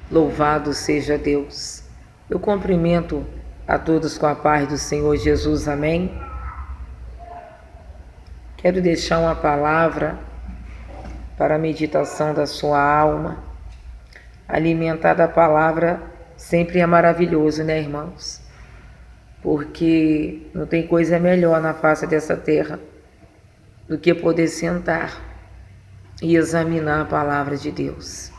Louvado seja Deus. Eu cumprimento a todos com a paz do Senhor Jesus, amém? Quero deixar uma palavra para a meditação da sua alma. Alimentar da palavra sempre é maravilhoso, né, irmãos? Porque não tem coisa melhor na face dessa terra do que poder sentar e examinar a palavra de Deus.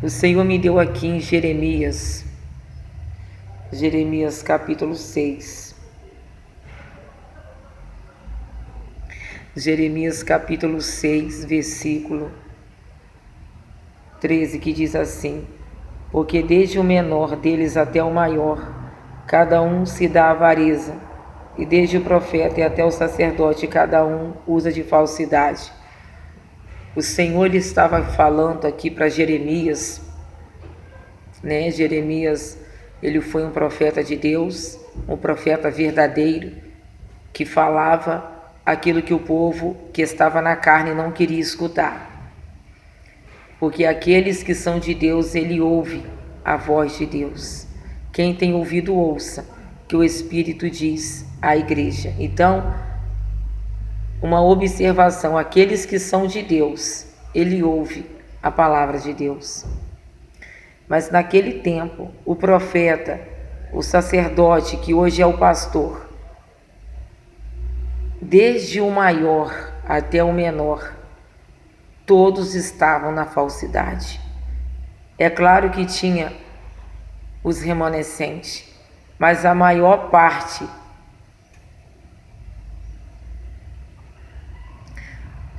O Senhor me deu aqui em Jeremias capítulo 6. Jeremias capítulo 6, versículo 13, que diz assim: porque desde o menor deles até o maior, cada um se dá avareza, e desde o profeta e até o sacerdote, cada um usa de falsidade. O Senhor estava falando aqui para Jeremias, né? Jeremias, ele foi um profeta de Deus, um profeta verdadeiro, que falava aquilo que o povo que estava na carne não queria escutar. Porque aqueles que são de Deus, ele ouve a voz de Deus. Quem tem ouvido, ouça, que o Espírito diz à igreja. Então, uma observação: aqueles que são de Deus, ele ouve a palavra de Deus. Mas naquele tempo, o profeta, o sacerdote, que hoje é o pastor, desde o maior até o menor, todos estavam na falsidade. É claro que tinha os remanescentes, mas a maior parte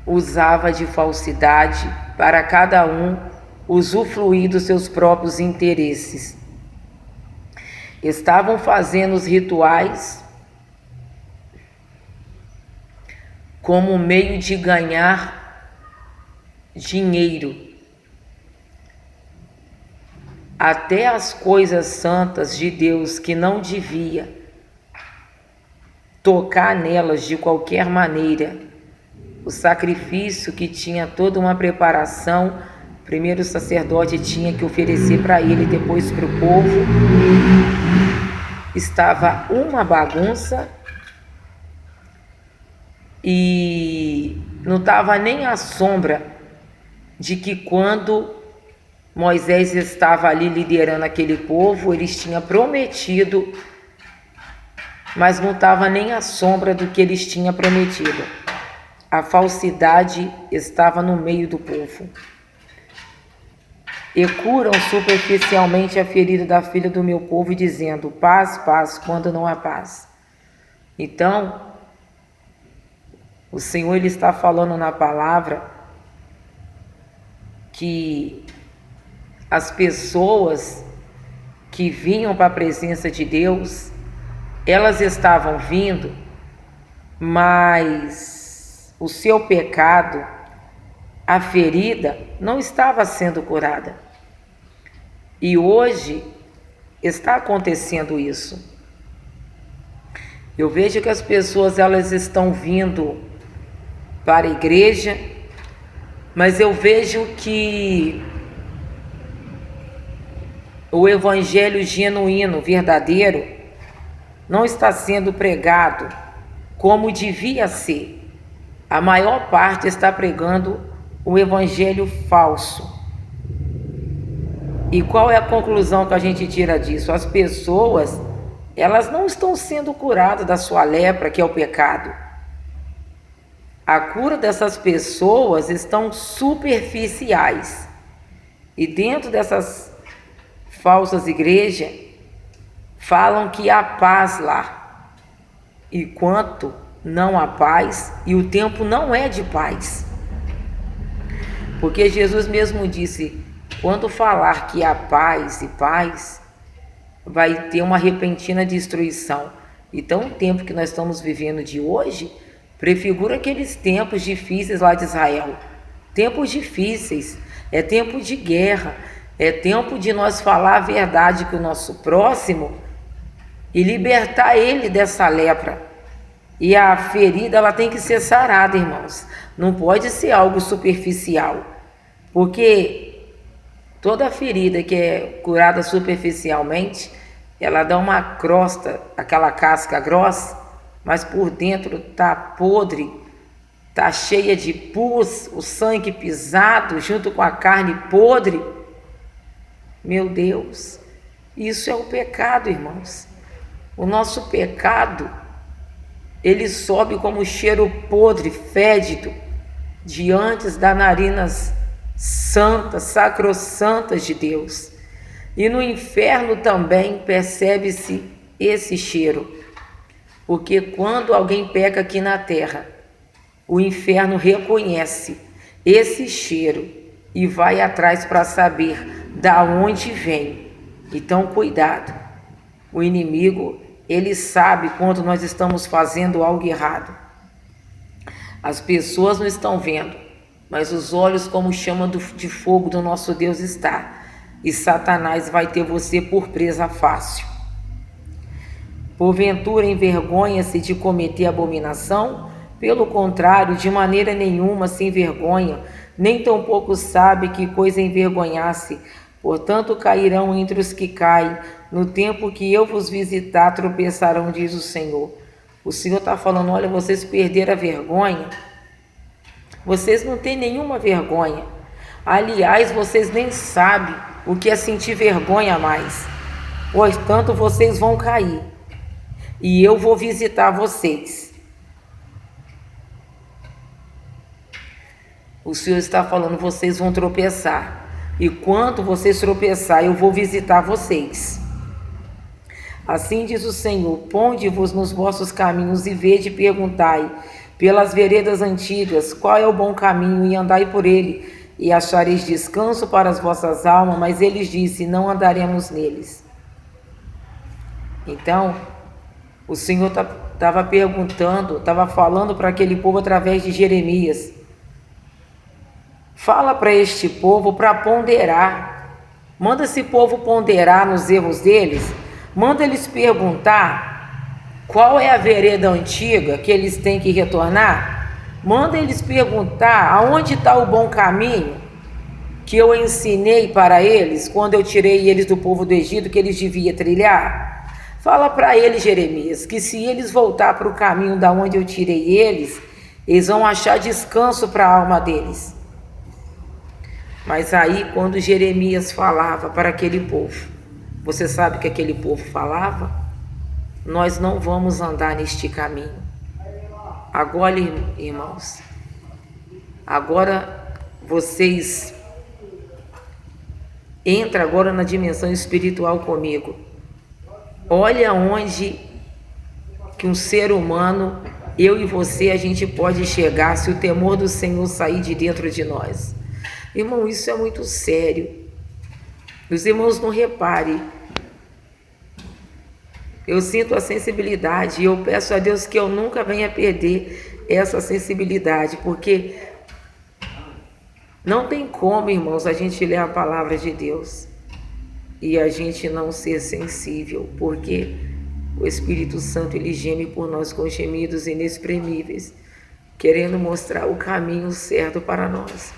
usava de falsidade para cada um usufruir dos seus próprios interesses. Estavam fazendo os rituais como meio de ganhar dinheiro. Até as coisas santas de Deus, que não devia tocar nelas de qualquer maneira. O sacrifício, que tinha toda uma preparação, primeiro o sacerdote tinha que oferecer para ele, depois para o povo. Estava uma bagunça e não estava nem a sombra de que quando Moisés estava ali liderando aquele povo, eles tinham prometido, mas não estava nem a sombra do que eles tinham prometido. A falsidade estava no meio do povo. E curam superficialmente a ferida da filha do meu povo, dizendo: paz, paz, quando não há paz. Então, o Senhor, ele está falando na palavra que as pessoas que vinham para a presença de Deus, elas estavam vindo, mas o seu pecado, a ferida, não estava sendo curada. E hoje está acontecendo isso. Eu vejo que as pessoas, elas estão vindo para a igreja, mas eu vejo que o evangelho genuíno, verdadeiro, não está sendo pregado como devia ser. A maior parte está pregando o evangelho falso. E qual é a conclusão que a gente tira disso? As pessoas, elas não estão sendo curadas da sua lepra, que é o pecado. A cura dessas pessoas estão superficiais. E dentro dessas falsas igrejas, falam que há paz lá, enquanto não há paz, e o tempo não é de paz. Porque Jesus mesmo disse: quando falar que há paz e paz, vai ter uma repentina destruição. Então o tempo que nós estamos vivendo de hoje prefigura aqueles tempos difíceis lá de Israel. Tempos difíceis, é tempo de guerra, é tempo de nós falar a verdade com o nosso próximo e libertar ele dessa lepra. E a ferida, ela tem que ser sarada, irmãos. Não pode ser algo superficial. Porque toda ferida que é curada superficialmente, ela dá uma crosta, aquela casca grossa, mas por dentro tá podre, tá cheia de pus, o sangue pisado junto com a carne podre. Meu Deus, isso é o pecado, irmãos. O nosso pecado, ele sobe como cheiro podre, fédido, diante das narinas santas, sacrossantas de Deus. E no inferno também percebe-se esse cheiro, porque quando alguém peca aqui na terra, o inferno reconhece esse cheiro e vai atrás para saber da onde vem. Então, cuidado. O inimigo, ele sabe quando nós estamos fazendo algo errado. As pessoas não estão vendo, mas os olhos como chama de fogo do nosso Deus está. E Satanás vai ter você por presa fácil. Porventura envergonha-se de cometer abominação? Pelo contrário, de maneira nenhuma se envergonha, nem tampouco sabe que coisa envergonhasse. Portanto, cairão entre os que caem, no tempo que eu vos visitar, tropeçarão, diz o Senhor. O Senhor está falando, olha, vocês perderam a vergonha. Vocês não têm nenhuma vergonha. Aliás, vocês nem sabem o que é sentir vergonha mais. Portanto, vocês vão cair. E eu vou visitar vocês. O Senhor está falando, vocês vão tropeçar. E quando vocês tropeçar, eu vou visitar vocês. Assim diz o Senhor, ponde-vos nos vossos caminhos e vede e perguntai pelas veredas antigas, qual é o bom caminho, e andai por ele, e achareis descanso para as vossas almas. Mas eles disse, não andaremos neles. Então, o Senhor estava perguntando, estava falando para aquele povo através de Jeremias. Fala para este povo para ponderar. Manda esse povo ponderar nos erros deles. Manda eles perguntar qual é a vereda antiga que eles têm que retornar. Manda eles perguntar aonde está o bom caminho que eu ensinei para eles quando eu tirei eles do povo do Egito, que eles deviam trilhar. Fala para eles, Jeremias, que se eles voltar para o caminho da onde eu tirei eles, eles vão achar descanso para a alma deles. Mas aí, quando Jeremias falava para aquele povo, você sabe o que aquele povo falava? Nós não vamos andar neste caminho. Agora, irmãos, agora vocês entram agora na dimensão espiritual comigo. Olha onde que um ser humano, eu e você, a gente pode chegar se o temor do Senhor sair de dentro de nós. Irmão, isso é muito sério. Os irmãos não reparem. Eu sinto a sensibilidade e eu peço a Deus que eu nunca venha perder essa sensibilidade, porque não tem como, irmãos, a gente ler a palavra de Deus e a gente não ser sensível, porque o Espírito Santo, ele geme por nós com gemidos inexprimíveis, querendo mostrar o caminho certo para nós.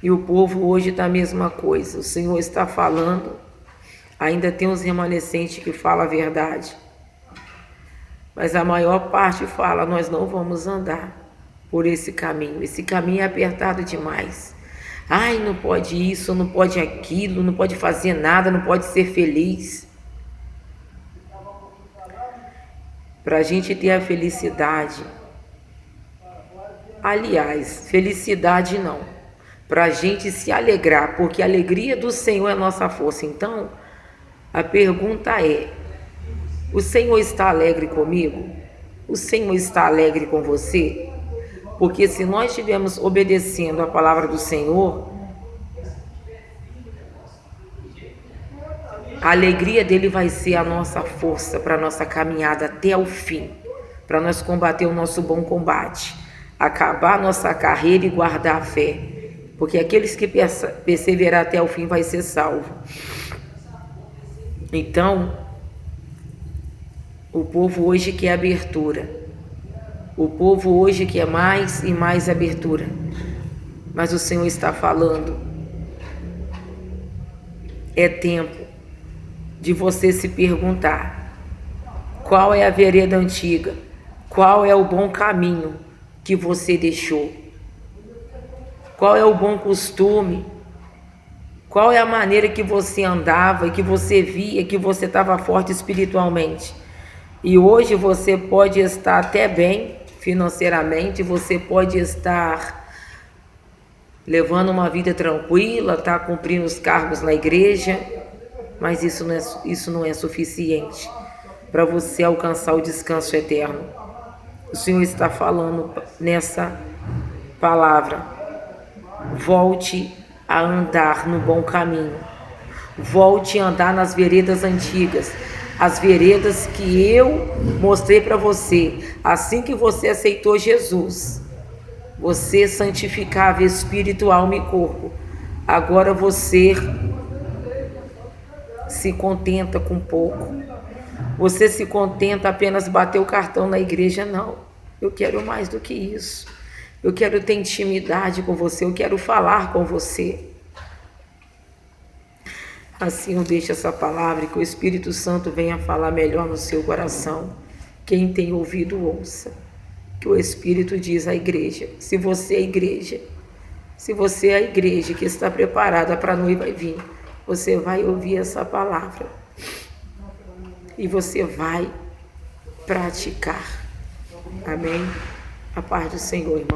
E o povo hoje está a mesma coisa. O Senhor está falando. Ainda tem os remanescentes que falam a verdade. Mas a maior parte fala, nós não vamos andar por esse caminho. Esse caminho é apertado demais. Ai, não pode isso, não pode aquilo, não pode fazer nada, não pode ser feliz. Para a gente ter a felicidade. Aliás, felicidade não. Para a gente se alegrar, porque a alegria do Senhor é nossa força. Então, a pergunta é, o Senhor está alegre comigo? O Senhor está alegre com você? Porque se nós estivermos obedecendo a palavra do Senhor, a alegria dele vai ser a nossa força para a nossa caminhada até o fim, para nós combater o nosso bom combate, acabar a nossa carreira e guardar a fé. Porque aqueles que perseverar até o fim vai ser salvo. Então, o povo hoje quer abertura. O povo hoje quer mais e mais abertura. Mas o Senhor está falando. É tempo de você se perguntar: qual é a vereda antiga? Qual é o bom caminho que você deixou? Qual é o bom costume? Qual é a maneira que você andava, que você via, que você estava forte espiritualmente? E hoje você pode estar até bem financeiramente, você pode estar levando uma vida tranquila, estar cumprindo os cargos na igreja, mas isso não é suficiente para você alcançar o descanso eterno. O Senhor está falando nessa palavra: volte a andar no bom caminho, volte a andar nas veredas antigas, as veredas que eu mostrei para você. Assim que você aceitou Jesus, você santificava espírito, alma e corpo. Agora você se contenta com pouco. Você se contenta apenas bater o cartão na igreja? Não. Eu quero mais do que isso. Eu quero ter intimidade com você. Eu quero falar com você. Assim eu deixo essa palavra e que o Espírito Santo venha falar melhor no seu coração. Quem tem ouvido, ouça. Que o Espírito diz à igreja: se você é a igreja, se você é a igreja que está preparada para a noiva vir, você vai ouvir essa palavra e você vai praticar. Amém? A paz do Senhor, irmão.